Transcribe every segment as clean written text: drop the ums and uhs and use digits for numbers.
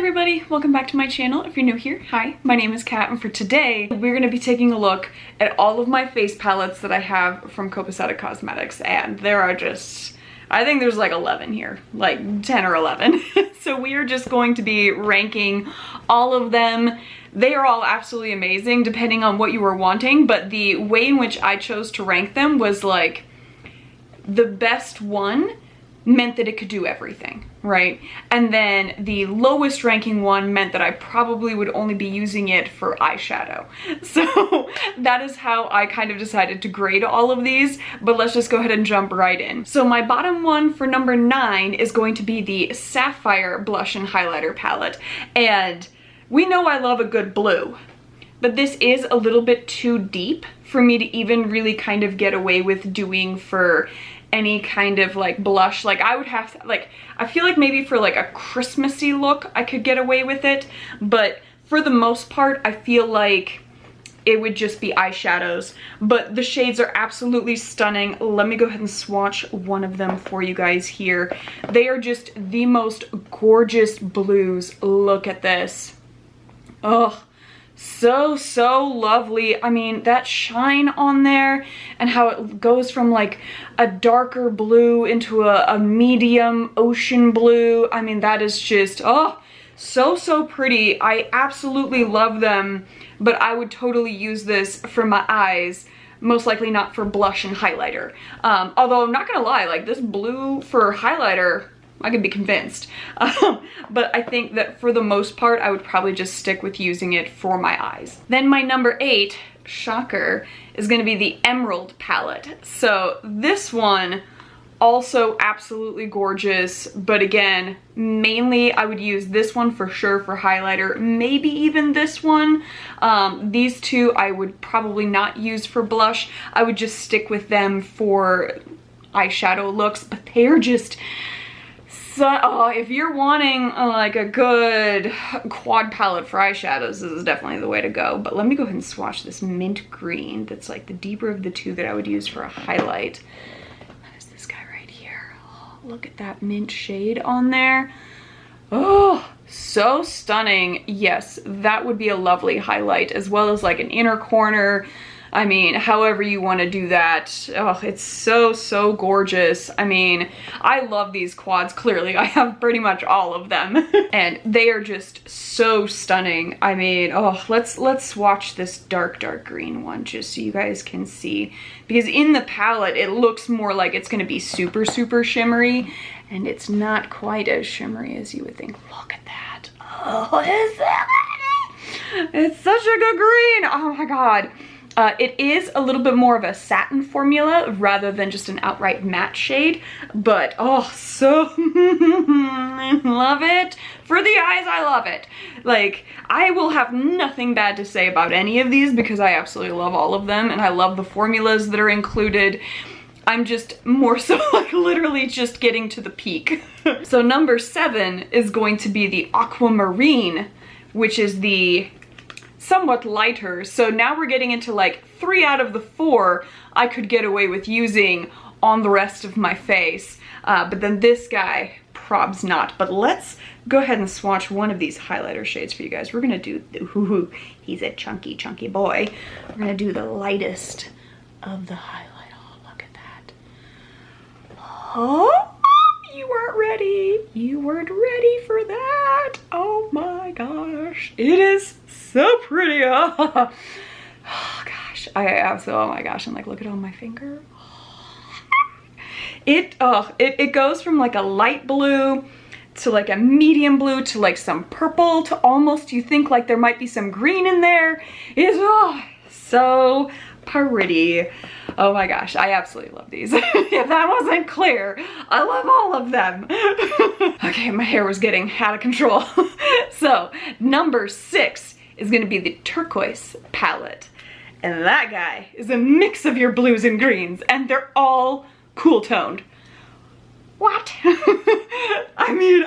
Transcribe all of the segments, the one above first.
everybody, welcome back to my channel. If you're new here, hi, my name is Kat, and for today we're going to be taking a look at all of my face palettes that I have from Copacetic Cosmetics, and there are just, I think there's like 11 here, like 10 or 11. So we are just going to be ranking all of them. They are all absolutely amazing depending on what you were wanting, but the way in which I chose to rank them was like the best one meant that it could do everything, right? And then the lowest ranking one meant that I probably would only be using it for eyeshadow. So that is how I kind of decided to grade all of these, but let's just go ahead and jump right in. So my bottom one for number 9 is going to be the Sapphire Blush and Highlighter Palette. And we know I love a good blue, but this is a little bit too deep for me to even really kind of get away with doing for any kind of like blush. Like I would have to, like, I feel like maybe for like a Christmassy look I could get away with it, but for the most part I feel like it would just be eyeshadows. But the shades are absolutely stunning. Let me go ahead and swatch one of them for you guys here. They are just the most gorgeous blues. Look at this. Oh, so lovely. I mean, that shine on there and how it goes from like a darker blue into a medium ocean blue. I mean, that is just, oh, so pretty. I absolutely love them, but I would totally use this for my eyes, most likely not for blush and highlighter. Although I'm not gonna lie, like this blue for highlighter, I could be convinced. But I think that for the most part, I would probably just stick with using it for my eyes. Then my number 8, shocker, is gonna be the Emerald palette. So this one, also absolutely gorgeous, but again, mainly I would use this one for sure for highlighter, maybe even this one. These two I would probably not use for blush. I would just stick with them for eyeshadow looks, but they're just, so, oh, if you're wanting like a good quad palette for eyeshadows, this is definitely the way to go. But let me go ahead and swatch this mint green that's like the deeper of the two that I would use for a highlight. That is this guy right here. Oh, look at that mint shade on there. Oh, so stunning. Yes, that would be a lovely highlight, as well as like an inner corner. I mean, however you want to do that. Oh, it's so gorgeous. I mean, I love these quads. Clearly, I have pretty much all of them. And they are just so stunning. I mean, oh, let's swatch this dark green one just so you guys can see. Because in the palette, it looks more like it's going to be super shimmery. And it's not quite as shimmery as you would think. Look at that. Oh, is that pretty? It's such a good green. Oh my God. It is a little bit more of a satin formula rather than just an outright matte shade, but oh, so I love it. For the eyes, I love it. Like, I will have nothing bad to say about any of these because I absolutely love all of them, and I love the formulas that are included. I'm just more so like literally just getting to the peak. So number 7 is going to be the Aquamarine, which is the somewhat lighter. So now we're getting into like 3 out of the 4 I could get away with using on the rest of my face. But then this guy, probs not. But let's go ahead and swatch one of these highlighter shades for you guys. We're gonna do, ooh, he's a chunky boy. We're gonna do the lightest of the highlight. Oh, look at that. Oh, you weren't ready. You weren't ready for that. Oh my gosh. It is so pretty. Oh gosh. Oh my gosh. And like, look at on my finger. It goes from like a light blue to like a medium blue to like some purple to almost, you think like there might be some green in there. It is, oh, so pretty. Oh my gosh, I absolutely love these. If that wasn't clear, I love all of them. Okay, my hair was getting out of control. So number 6 is gonna be the Turquoise palette. And that guy is a mix of your blues and greens, and they're all cool toned. What? I mean,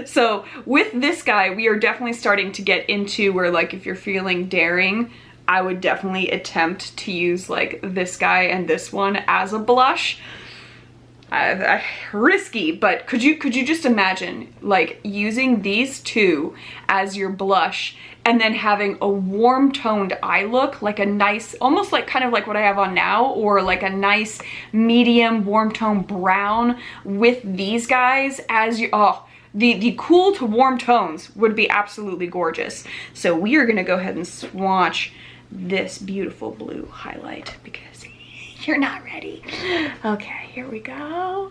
so with this guy, we are definitely starting to get into where like if you're feeling daring, I would definitely attempt to use like this guy and this one as a blush. risky, but could you just imagine like using these two as your blush and then having a warm toned eye look, like a nice, almost like kind of like what I have on now, or like a nice medium warm tone brown with these guys as you, oh, the cool to warm tones would be absolutely gorgeous. So we are gonna go ahead and swatch this beautiful blue highlight because you're not ready. Okay, here we go.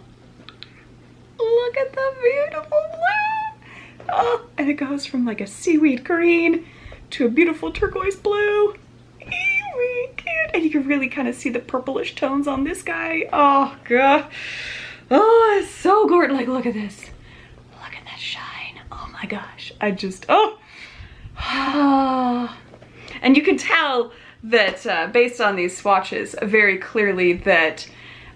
Look at the beautiful blue. Oh, and it goes from like a seaweed green to a beautiful turquoise blue. Eee, cute. And you can really kind of see the purplish tones on this guy. Oh, God. Oh, it's so gorgeous. Like, look at this. Look at that shine. Oh my gosh. I just, oh. And you can tell that based on these swatches very clearly that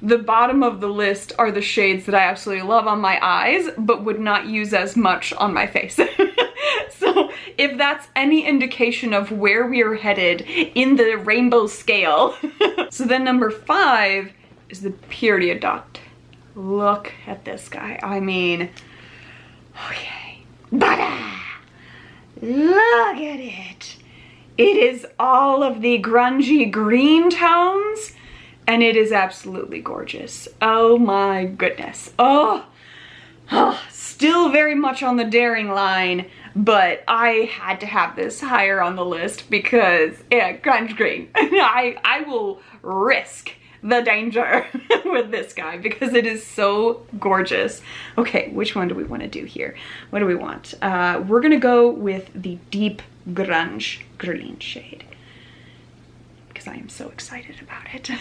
the bottom of the list are the shades that I absolutely love on my eyes, but would not use as much on my face. So if that's any indication of where we are headed in the rainbow scale. So then number 5 is the Purity Dot. Look at this guy. I mean, okay. Bada! Look at it. It is all of the grungy green tones, and it is absolutely gorgeous. Oh my goodness. Oh, still very much on the daring line, but I had to have this higher on the list because, yeah, grunge green. I will risk the danger with this guy because it is so gorgeous. Okay, which one do we want to do here? What do we want? We're gonna go with the deep grunge green shade because I am so excited about it.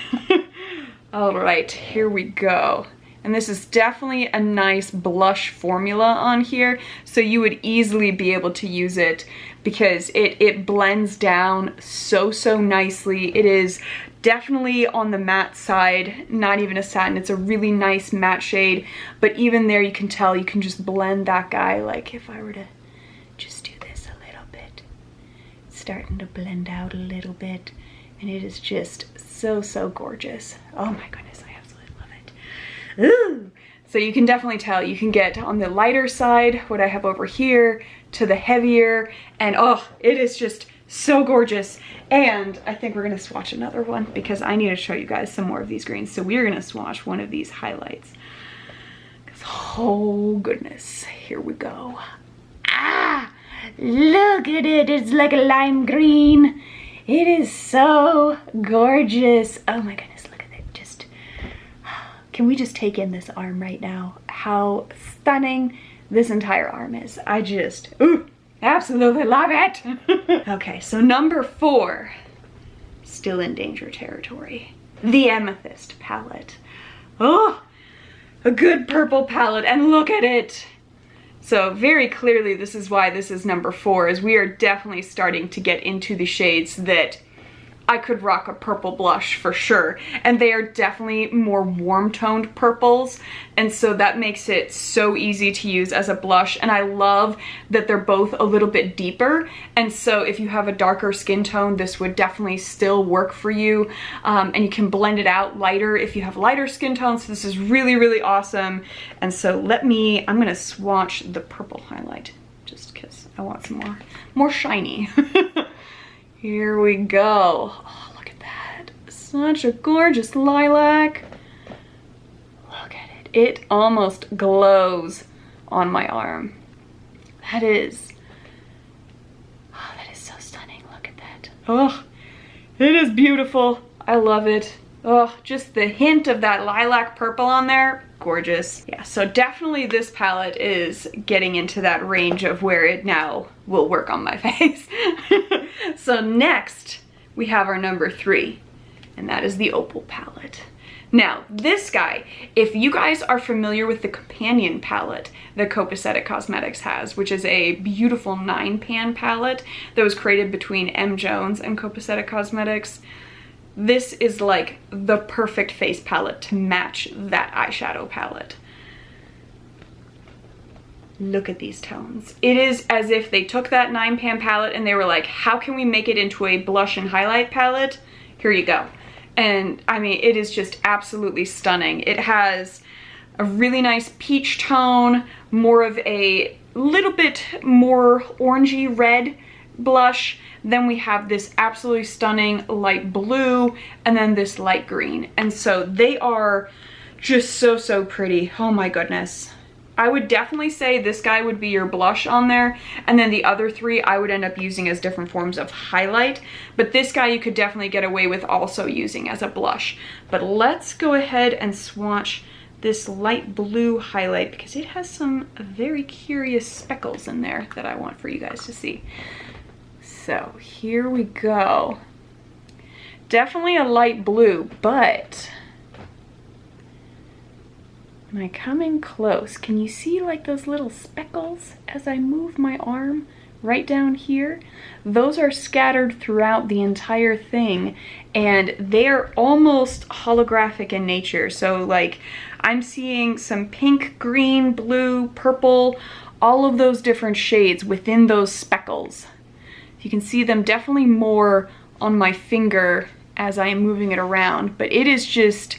All right, here we go. And this is definitely a nice blush formula on here, so you would easily be able to use it because it blends down so nicely. It is definitely on the matte side, not even a satin. It's a really nice matte shade, but even there you can tell you can just blend that guy. Like if I were to just do this a little bit, it's starting to blend out a little bit, and it is just so gorgeous. Oh my goodness, I absolutely love it. Ooh. So you can definitely tell, you can get on the lighter side, what I have over here, to the heavier, and oh, it is just so gorgeous. And I think we're gonna swatch another one because I need to show you guys some more of these greens. So we're gonna swatch one of these highlights. Oh goodness, here we go. Ah, look at it, it's like a lime green. It is so gorgeous. Oh my goodness, look at it. Just, can we just take in this arm right now? How stunning this entire arm is. I just, ooh, absolutely love it. Okay, so number 4, still in danger territory. The Amethyst palette. Oh, a good purple palette, and look at it. So very clearly this is why this is number 4, is we are definitely starting to get into the shades that I could rock a purple blush for sure. And they are definitely more warm toned purples. And so that makes it so easy to use as a blush. And I love that they're both a little bit deeper. And so if you have a darker skin tone, this would definitely still work for you. And you can blend it out lighter if you have lighter skin tones. So this is really awesome. And so I'm gonna swatch the purple highlight just because I want some more shiny. Here we go. Oh, look at that. Such a gorgeous lilac. Look at it. It almost glows on my arm. That is so stunning. Look at that. Oh, it is beautiful. I love it. Oh, just the hint of that lilac purple on there. Gorgeous. Yeah, so definitely this palette is getting into that range of where it now will work on my face. So next we have our number 3, and that is the Opal palette. Now this guy, if you guys are familiar with the companion palette that Copacetic Cosmetics has, which is a beautiful 9-pan palette that was created between M. Jones and Copacetic Cosmetics, this is like the perfect face palette to match that eyeshadow palette. Look at these tones. It is as if they took that 9-pan palette and they were like, how can we make it into a blush and highlight palette? Here you go. And I mean, it is just absolutely stunning. It has a really nice peach tone, more of a little bit more orangey red blush. Then we have this absolutely stunning light blue, and then this light green. And so they are just so, so pretty. Oh my goodness. I would definitely say this guy would be your blush on there, and then the other three I would end up using as different forms of highlight. But this guy you could definitely get away with also using as a blush. But let's go ahead and swatch this light blue highlight because it has some very curious speckles in there that I want for you guys to see. So here we go. Definitely a light blue, but when I come in close, can you see like those little speckles as I move my arm right down here? Those are scattered throughout the entire thing, and they're almost holographic in nature. So like I'm seeing some pink, green, blue, purple, all of those different shades within those speckles. You can see them definitely more on my finger as I am moving it around, but it is just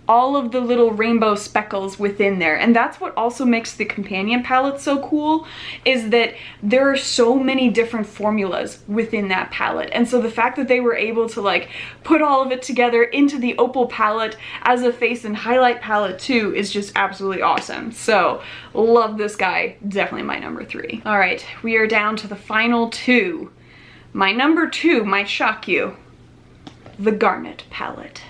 all of the little rainbow speckles within there. And that's what also makes the companion palette so cool, is that there are so many different formulas within that palette. And so the fact that they were able to like put all of it together into the Opal palette as a face and highlight palette too is just absolutely awesome. So love this guy, definitely my number 3. All right, we are down to the final 2. My number 2 might shock you, the Garnet palette.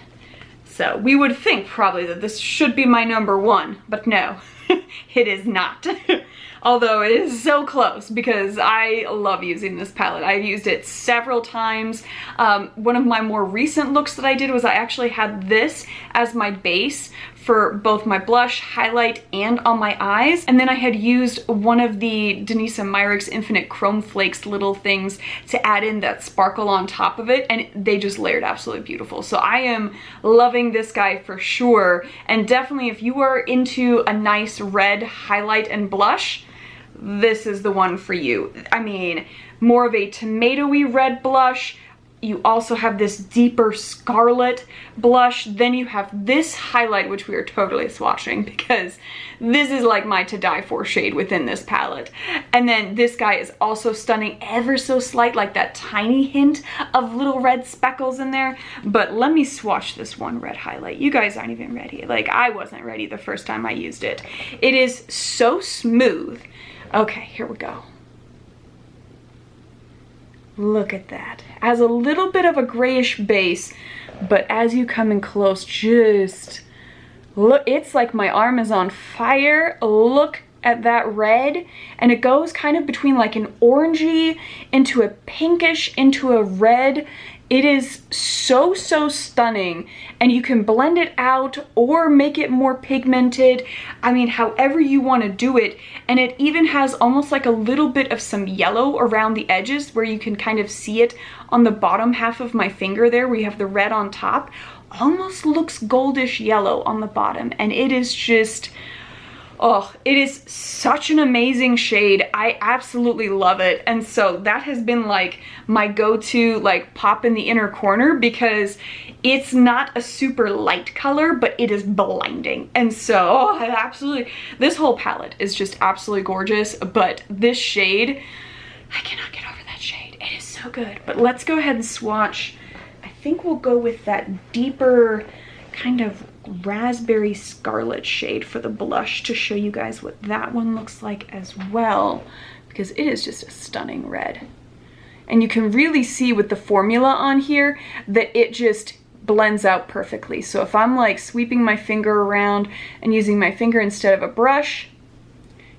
So we would think probably that this should be my number 1, but no, it is not. Although it is so close because I love using this palette. I've used it several times. One of my more recent looks that I did was I actually had this as my base for both my blush, highlight, and on my eyes. And then I had used one of the Denisa Myricks Infinite Chrome Flakes little things to add in that sparkle on top of it, and they just layered absolutely beautiful. So I am loving this guy for sure. And definitely if you are into a nice red highlight and blush, this is the one for you. I mean, more of a tomatoey red blush. You also have this deeper scarlet blush. Then you have this highlight, which we are totally swatching because this is like my to die for shade within this palette. And then this guy is also stunning, ever so slight, like that tiny hint of little red speckles in there. But let me swatch this one red highlight. You guys aren't even ready. Like I wasn't ready the first time I used it. It is so smooth. Okay, here we go. Look at that. Has a little bit of a grayish base, but as you come in close, just look, it's like my arm is on fire. Look at that red, and it goes kind of between like an orangey into a pinkish into a red. It is so, so stunning, and you can blend it out or make it more pigmented. I mean, however you want to do it. And it even has almost like a little bit of some yellow around the edges where you can kind of see it on the bottom half of my finger there where you have the red on top. Almost looks goldish yellow on the bottom, and it is just, oh, it is such an amazing shade. I absolutely love it. And so that has been like my go-to like pop in the inner corner because it's not a super light color, but it is blinding. And so I absolutely, this whole palette is just absolutely gorgeous, but this shade, I cannot get over that shade. It is so good. But let's go ahead and swatch. I think we'll go with that deeper kind of raspberry scarlet shade for the blush to show you guys what that one looks like as well, because it is just a stunning red. And you can really see with the formula on here that it just blends out perfectly. So if I'm like sweeping my finger around and using my finger instead of a brush,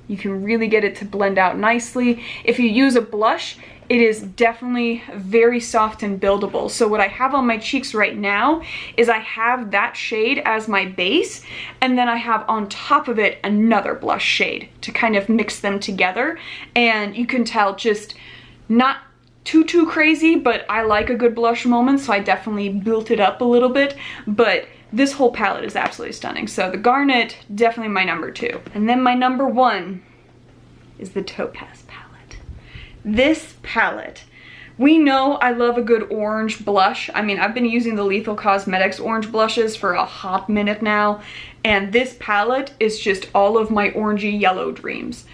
you can really get it to blend out nicely. If you use a blush, it is definitely very soft and buildable. So what I have on my cheeks right now is I have that shade as my base, and then I have on top of it another blush shade to kind of mix them together. And you can tell just not too crazy, but I like a good blush moment, so I definitely built it up a little bit. But this whole palette is absolutely stunning. So the Garnet, definitely my number 2. And then my number 1 is the Topaz palette. This palette We know I love a good orange blush. I mean, I've been using the Lethal Cosmetics orange blushes for a hot minute now, and this palette is just all of my orangey yellow dreams.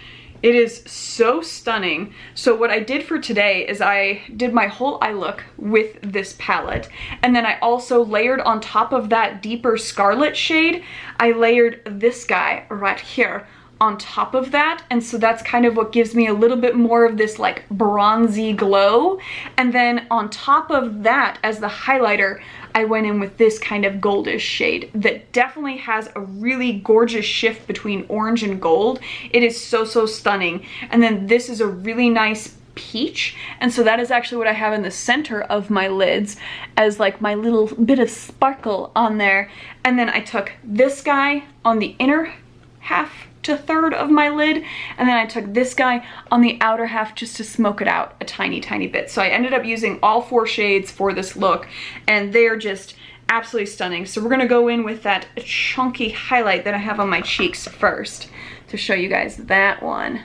It is so stunning. So what I did for today is I did my whole eye look with this palette, and then I also layered on top of that deeper scarlet shade, I layered this guy right here on top of that, and so that's kind of what gives me a little bit more of this like bronzy glow. And then on top of that, as the highlighter, I went in with this kind of goldish shade that definitely has a really gorgeous shift between orange and gold. It is so stunning. And then this is a really nice peach, and so that is actually what I have in the center of my lids as like my little bit of sparkle on there. And then I took this guy on the inner half to third of my lid, and then I took this guy on the outer half just to smoke it out a tiny bit. So I ended up using all 4 shades for this look, and they're just absolutely stunning. So we're gonna go in with that chunky highlight that I have on my cheeks first to show you guys that one.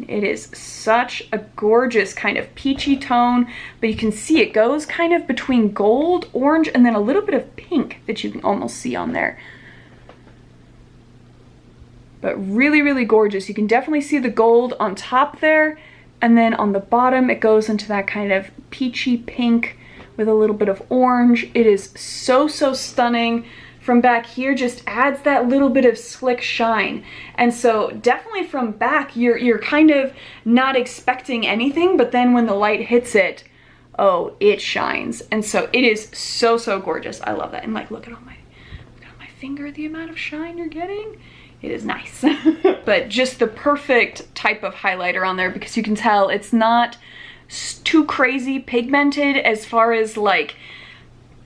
It is such a gorgeous kind of peachy tone, but you can see it goes kind of between gold, orange, and then a little bit of pink that you can almost see on there. But really gorgeous. You can definitely see the gold on top there, and then on the bottom it goes into that kind of peachy pink with a little bit of orange. It is so stunning. From back here just adds that little bit of slick shine, and so definitely from back you're kind of not expecting anything, but then when the light hits it, oh, it shines. And so it is so gorgeous. I love that. And like, look at my finger, the amount of shine you're getting. It is nice. But just the perfect type of highlighter on there, because you can tell it's not too crazy pigmented as far as like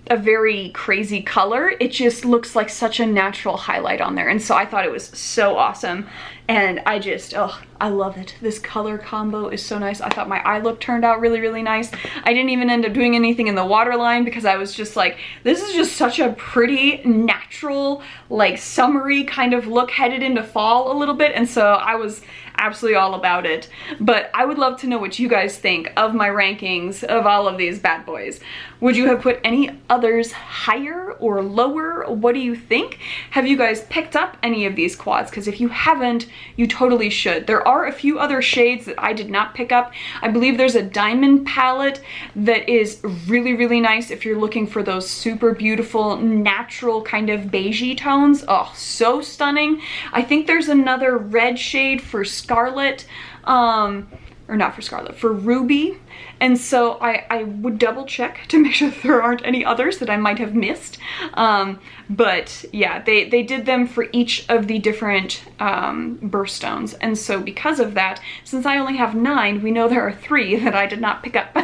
a very crazy color. It just looks like such a natural highlight on there, and so I thought it was so awesome. And I just, oh, I love it. This color combo is so nice. I thought my eye look turned out really nice. I didn't even end up doing anything in the waterline because I was just like, this is just such a pretty, natural, like summery kind of look headed into fall a little bit, and so I was absolutely all about it. But I would love to know what you guys think of my rankings of all of these bad boys. Would you have put any others higher or lower? What do you think? Have you guys picked up any of these quads? Because if you haven't, you totally should. There are a few other shades that I did not pick up. I believe there's a diamond palette that is really nice if you're looking for those super beautiful natural kind of beigey tones. Oh, so stunning. I think there's another red shade for Scarlet, or not for Scarlet, for Ruby. And so I would double check to make sure that there aren't any others that I might have missed. But yeah, they did them for each of the different birthstones. And so because of that, since I only have 9, we know there are 3 that I did not pick up.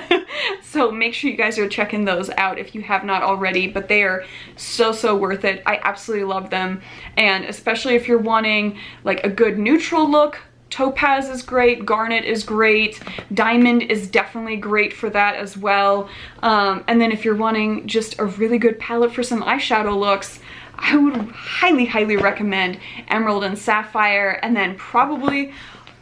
So make sure you guys are checking those out if you have not already, but they are so worth it. I absolutely love them. And especially if you're wanting like a good neutral look, Topaz is great, Garnet is great, Diamond is definitely great for that as well. And then if you're wanting just a really good palette for some eyeshadow looks, I would highly recommend Emerald and Sapphire, and then probably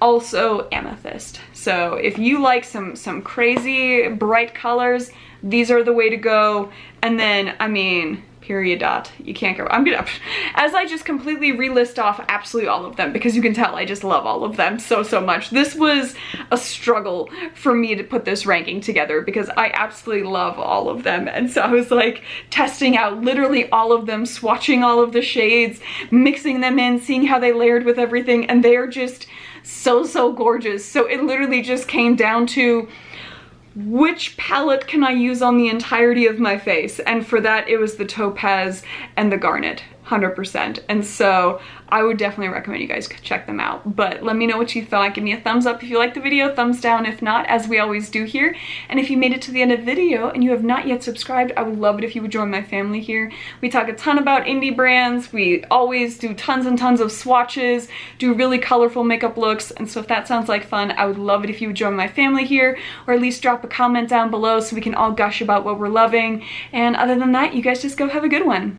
also Amethyst. So if you like some crazy bright colors, these are the way to go. And then, I mean, period dot, you can't go. I'm gonna, as I just completely relist off absolutely all of them, because you can tell I just love all of them so much. This was a struggle for me to put this ranking together because I absolutely love all of them. And so I was like testing out literally all of them, swatching all of the shades, mixing them in, seeing how they layered with everything, and they're just so gorgeous. So it literally just came down to which palette can I use on the entirety of my face, and for that it was the Topaz and the Garnet, 100%. And so I would definitely recommend you guys check them out. But let me know what you thought. Give me a thumbs up if you liked the video, thumbs down if not, as we always do here. And if you made it to the end of the video and you have not yet subscribed, I would love it if you would join my family here. We talk a ton about indie brands. We always do tons and tons of swatches, do really colorful makeup looks. And so if that sounds like fun, I would love it if you would join my family here, or at least drop a comment down below so we can all gush about what we're loving. And other than that, you guys just go have a good one.